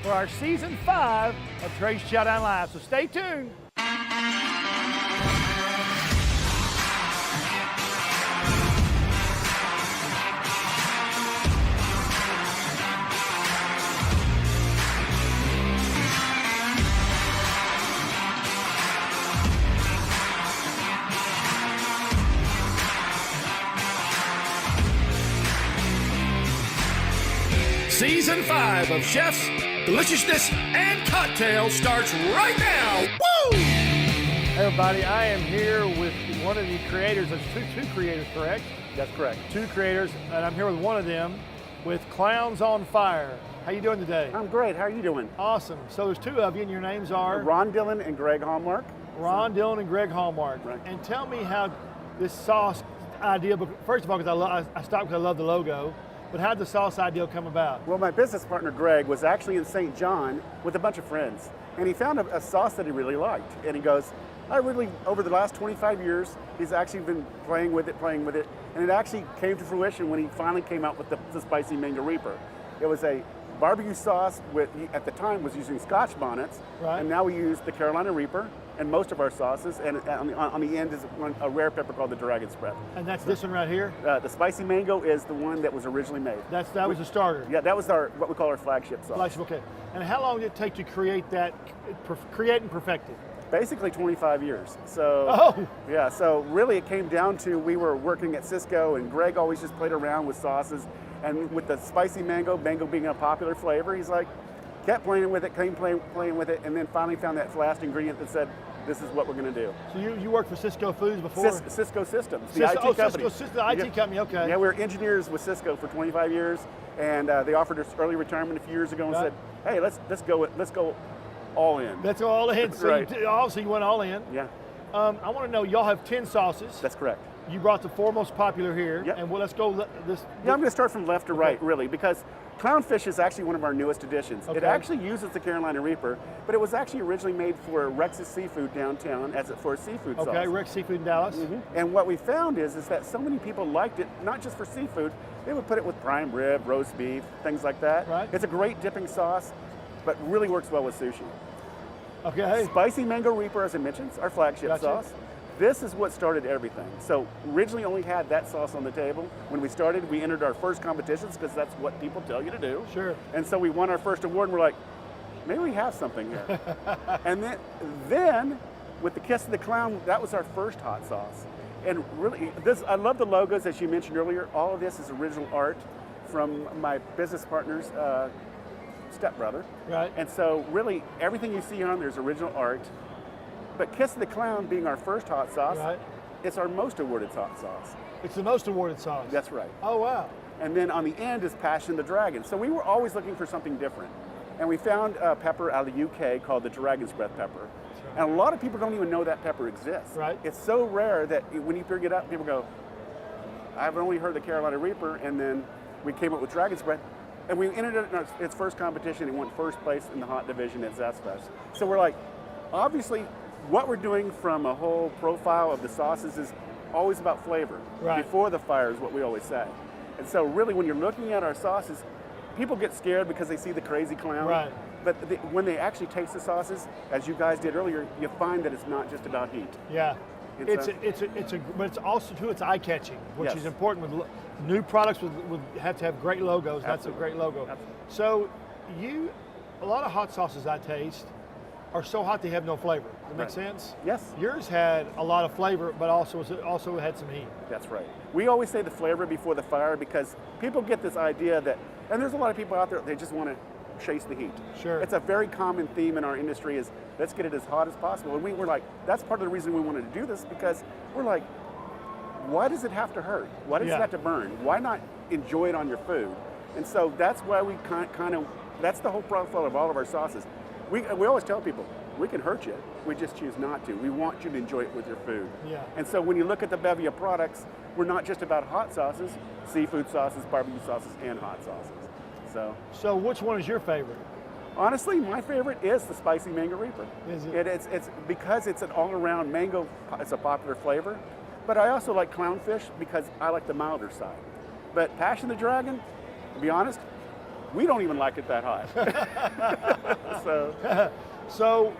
for our season 5 of Trey's Chowdown Live. So stay tuned. Season 5 of Chefs, Deliciousness, and Cocktails starts right now. Woo! Hey everybody, I am here with one of the creators. There's two creators, correct? That's correct. 2 creators, and I'm here with one of them with Klowns on Fire. How you doing today? I'm great. How are you doing? Awesome. So there's 2 of you, and your names are? Ron Dillon and Greg Hallmark. Ron Dillon and Greg Hallmark. Right. And tell me how this sauce idea, first of all, because I stopped because I love the logo, but how did the sauce idea come about? Well, my business partner Greg was actually in St. John with a bunch of friends, and he found a sauce that he really liked. And he goes, over the last 25 years, he's actually been playing with it, and it actually came to fruition when he finally came out with the Spicy Mango Reaper. It was a barbecue sauce at the time was using Scotch bonnets, right. And now we use the Carolina Reaper and most of our sauces, and on the end is a rare pepper called the Dragon's Breath. And that's this one right here? The Spicy Mango is the one that was originally made. That was the starter? Yeah, that was what we call our flagship sauce. Flagship, okay. And how long did it take to create and perfect it? Basically 25 years. So, yeah, so really it came down to, we were working at Cisco, and Greg always just played around with sauces, and with the Spicy Mango being a popular flavor, he's like, kept playing with it, playing with it, and then finally found that last ingredient that said, this is what we're going to do. So you worked for Cisco Foods before? Cisco Systems, the IT company. The IT company, okay. Yeah, we were engineers with Cisco for 25 years, and they offered us early retirement a few years ago and said, hey, let's go all in. Let's go all in. So right. Obviously you went all in. Yeah. I want to know, y'all have 10 sauces. That's correct. You brought the 4 most popular here, yep. And let's go Yeah, I'm going to start from left to right, really, because Clownfish is actually one of our newest additions. Okay. It actually uses the Carolina Reaper, but it was actually originally made for Rex's Seafood downtown for a seafood sauce. Okay, Rex Seafood in Dallas. Mm-hmm. And what we found is that so many people liked it, not just for seafood, they would put it with prime rib, roast beef, things like that. Right. It's a great dipping sauce, but really works well with sushi. Okay. Spicy Mango Reaper, as I mentioned, our flagship sauce. This is what started everything. So originally only had that sauce on the table. When we started, we entered our first competitions because that's what people tell you to do. Sure. And so we won our first award and we're like, maybe we have something here. And then with the Kiss of the Clown, that was our first hot sauce. And really, I love the logos, as you mentioned earlier. All of this is original art from my business partner's stepbrother. Right. And so really everything you see on there is original art. But Kiss of the Clown being our first hot sauce, right. It's our most awarded hot sauce. It's the most awarded sauce. That's right. Oh, wow. And then on the end is Passion the Dragon. So we were always looking for something different. And we found a pepper out of the UK called the Dragon's Breath pepper. Right. And a lot of people don't even know that pepper exists. Right. It's so rare that when you bring it up, people go, I've only heard the Carolina Reaper, and then we came up with Dragon's Breath. And we entered it in its first competition and went first place in the hot division at Zestfest. So we're like, obviously, what we're doing from a whole profile of the sauces is always about flavor. Right. Before the fire is what we always say. And so really when you're looking at our sauces, people get scared because they see the crazy clown. Right. But when they actually taste the sauces, as you guys did earlier, you find that it's not just about heat. Yeah. But it's also too, it's eye-catching, which is important. With new products would have to have great logos. Absolutely. That's a great logo. Absolutely. So a lot of hot sauces I taste are so hot they have no flavor. Does that make sense? Yes. Yours had a lot of flavor, but also had some heat. That's right. We always say the flavor before the fire because people get this idea that, and there's a lot of people out there, they just want to chase the heat. Sure. It's a very common theme in our industry is let's get it as hot as possible. And we're like, that's part of the reason we wanted to do this because we're like, why does it have to hurt? Why does it have to burn? Why not enjoy it on your food? And so that's why we that's the whole profile of all of our sauces. We always tell people, we can hurt you, we just choose not to. We want you to enjoy it with your food. Yeah. And so when you look at the bevy of products, we're not just about hot sauces, seafood sauces, barbecue sauces, and hot sauces. So which one is your favorite? Honestly, my favorite is the Spicy Mango Reaper. Is it? It's because it's an all-around mango, it's a popular flavor, but I also like Clownfish because I like the milder side. But Passion the Dragon, to be honest, We don't even like it that hot. So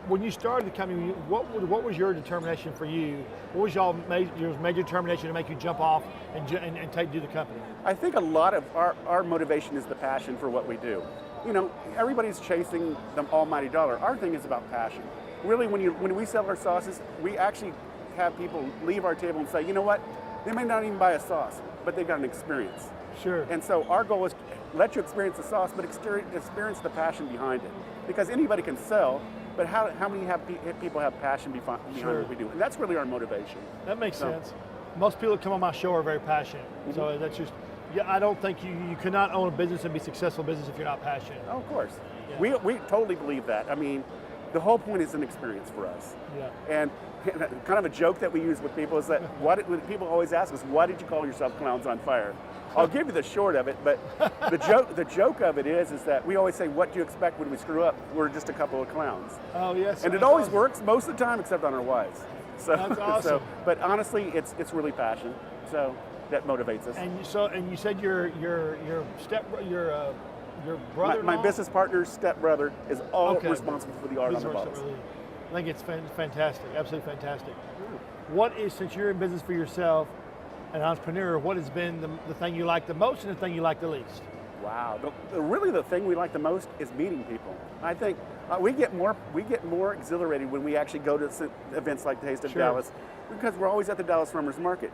when you started the company, what was your determination for you? What was your major determination to make you jump off and do the company? I think a lot of our motivation is the passion for what we do. You know, everybody's chasing the almighty dollar. Our thing is about passion. Really, when we sell our sauces, we actually have people leave our table and say, you know what, they may not even buy a sauce, but they got an experience. Sure. And so our goal is to let you experience the sauce, but experience the passion behind it. Because anybody can sell, but how many people have passion behind what we do? And that's really our motivation. That makes sense. Most people that come on my show are very passionate. Mm-hmm. So that's just, I don't think you cannot own a business and be successful business if you're not passionate. Oh, of course. Yeah. We totally believe that. I mean, the whole point is an experience for us. Yeah. And kind of a joke that we use with people is that people always ask us, why did you call yourself Klowns on Fire? I'll give you the short of it, but the joke of it is that we always say, what do you expect when we screw up? We're just a couple of clowns. Oh, yes. And it always works most of the time, except on our wives. So, that's awesome. But honestly, it's really passion. So that motivates us. And you said your brother. My business partner's stepbrother is all responsible for the art on the bottles. I think it's fantastic, absolutely fantastic. What is, since you're in business for yourself, an entrepreneur, what has been the thing you like the most and the thing you like the least? Wow, really the thing we like the most is meeting people. I think we get more exhilarated when we actually go to events like the Taste of Dallas, because we're always at the Dallas Farmers Market.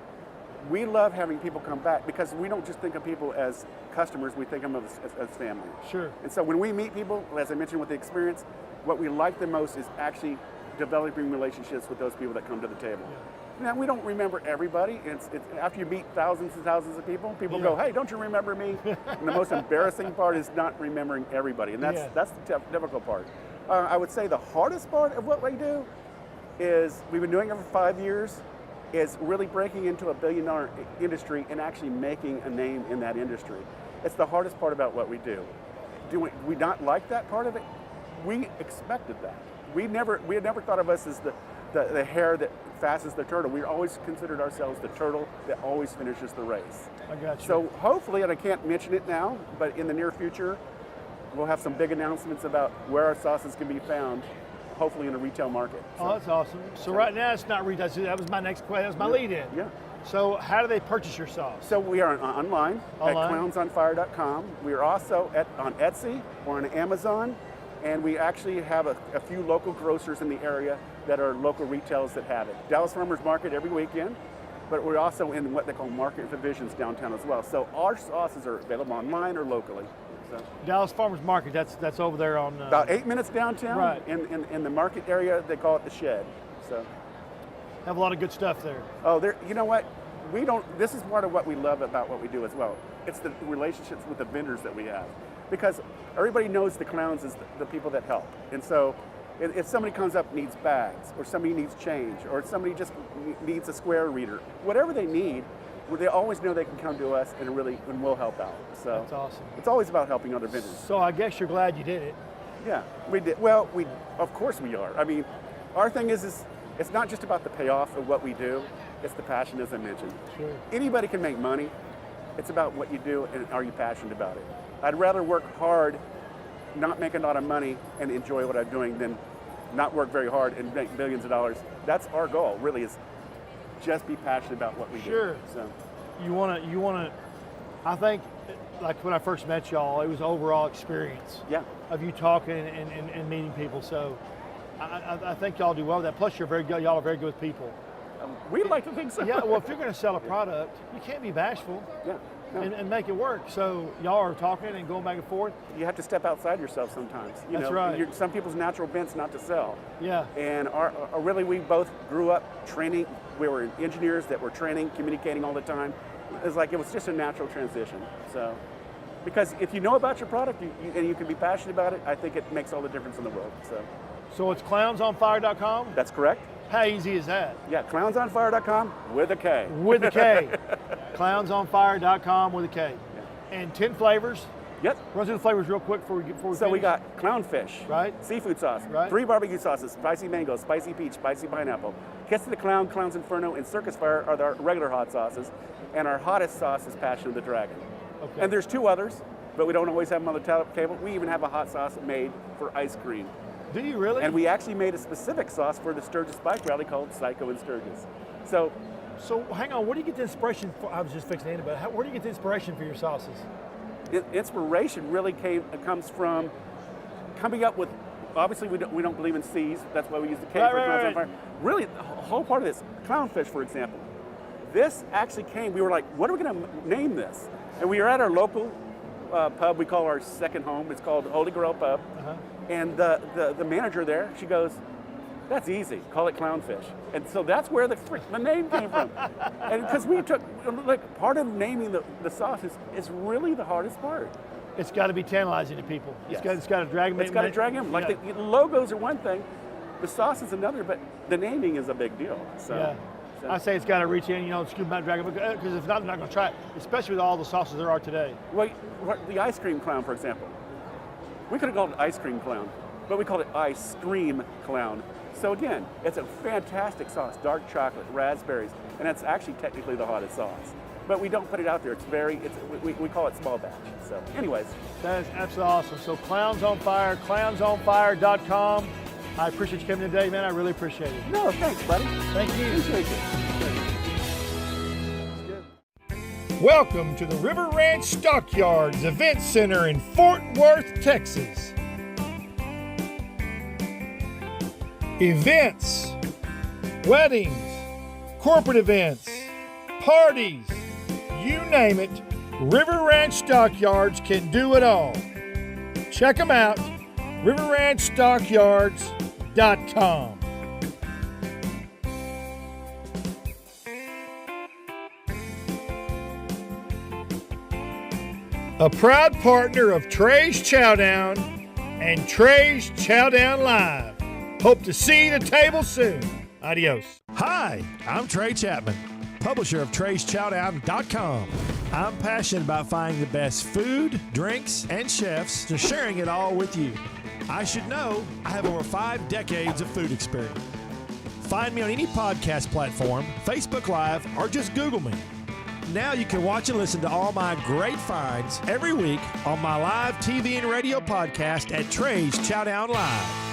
We love having people come back because we don't just think of people as customers, we think of them as family. Sure. And so when we meet people, as I mentioned with the experience, what we like the most is actually developing relationships with those people that come to the table. Yeah. Now, we don't remember everybody. It's after you meet thousands and thousands of people go, hey, don't you remember me? And the most embarrassing part is not remembering everybody, and that's the difficult part. I would say the hardest part of what we do is, we've been doing it for 5 years, is really breaking into a billion-dollar industry and actually making a name in that industry. It's the hardest part about what we do. Do we not like that part of it? We expected that. We had never thought of us as the hare that fastens the turtle. We always considered ourselves the turtle that always finishes the race. I got you. So hopefully, and I can't mention it now, but in the near future, we'll have some big announcements about where our sauces can be found, hopefully in the retail market. Oh, that's awesome. So right now it's not retail. That was my next question. That was my lead in. Yeah. So how do they purchase your sauce? So we are online at clownsonfire.com. We are also on Etsy or on Amazon. And we actually have a few local grocers in the area that are local retailers that have it. Dallas Farmers Market every weekend, but we're also in what they call market divisions downtown as well. So our sauces are available online or locally. So Dallas Farmers Market, that's over there on... about 8 minutes downtown. Right. In the market area, they call it the Shed. So have a lot of good stuff there. Oh, you know what? This is part of what we love about what we do as well. It's the relationships with the vendors that we have. Because everybody knows the Klowns is the people that help. And so if somebody comes up and needs bags, or somebody needs change, or somebody just needs a square reader, whatever they need, they always know they can come to us and we'll help out. So that's awesome. It's always about helping other vendors. So I guess you're glad you did it. Yeah, we did. Well, of course we are. I mean, our thing is it's not just about the payoff of what we do, it's the passion, as I mentioned. Sure. Anybody can make money. It's about what you do and are you passionate about it. I'd rather work hard, not make a lot of money, and enjoy what I'm doing than not work very hard and make billions of dollars. That's our goal, really, is just be passionate about what we do. Sure. So you wanna. I think, like when I first met y'all, it was overall experience. Yeah. Of you talking and meeting people. So I think y'all do well with that. Plus, y'all are very good with people. We'd like to think so. Yeah. Well, if you're going to sell a product, you can't be bashful. Yeah. No. And make it work. So y'all are talking and going back and forth. You have to step outside yourself sometimes. That's right. Some people's natural bent's not to sell. Yeah. And really, we both grew up training. We were engineers that were training, communicating all the time. It was just a natural transition. So, because if you know about your product and you can be passionate about it, I think it makes all the difference in the world. So it's clownsonfire.com? That's correct. How easy is that? Yeah, clownsonfire.com with a K. With a K. Clownsonfire.com with a K. Yeah. And 10 flavors. Yep. Run through the flavors real quick before we So finish. We got clownfish, right? Seafood sauce, right? 3 barbecue sauces, spicy mango, spicy peach, spicy pineapple. Kiss of the Clown, Clown's Inferno, and Circus Fire are our regular hot sauces. And our hottest sauce is Passion of the Dragon. Okay. And there's 2 others. but we don't always have them on the table. We even have a hot sauce made for ice cream. Do you really? And we actually made a specific sauce for the Sturgis Bike Rally called Psycho in Sturgis. So hang on, where do you get the inspiration for, I was just fixing to but where do you get the inspiration for your sauces? Inspiration really comes from coming up with, obviously we don't believe in C's, that's why we use the K for Clowns on Fire. Really, the whole part of this, clownfish for example, this actually came, we were like, what are we going to name this? And we were at our local pub, we call our second home, it's called Holy Grail Pub. And the manager there, she goes, that's easy, call it clownfish. And so that's where the name came from. And because we took, like, part of naming the sauce is really the hardest part. It's got to be tantalizing to people. Yes. It's got to drag them in. It's got to drag them. Like the logos are one thing, the sauce is another, but the naming is a big deal. So, I say it's got to reach in, scoop them out, drag them, because if not, they're not going to try it, especially with all the sauces there are today. Well, the ice cream clown, for example. We could have called it ice cream clown, but we called it ice cream clown. So again, it's a fantastic sauce, dark chocolate, raspberries, and it's actually technically the hottest sauce. But we don't put it out there. We call it small batch. So anyways. That is absolutely awesome. So Klowns on Fire, clownsonfire.com. I appreciate you coming today, man. I really appreciate it. No, thanks, buddy. Thank you. Appreciate you. Welcome to the River Ranch Stockyards Event Center in Fort Worth, Texas. Events, weddings, corporate events, parties, you name it, River Ranch Stockyards can do it all. Check them out, riverranchstockyards.com. A proud partner of Trey's Chowdown and Trey's Chowdown Live. Hope to see you at the table soon. Adios. Hi, I'm Trey Chapman, publisher of Trey'sChowdown.com. I'm passionate about finding the best food, drinks, and chefs, to sharing it all with you. I should know I have over 5 decades of food experience. Find me on any podcast platform, Facebook Live, or just Google me. Now you can watch and listen to all my great finds every week on my live TV and radio podcast at Trey's Chowdown Live.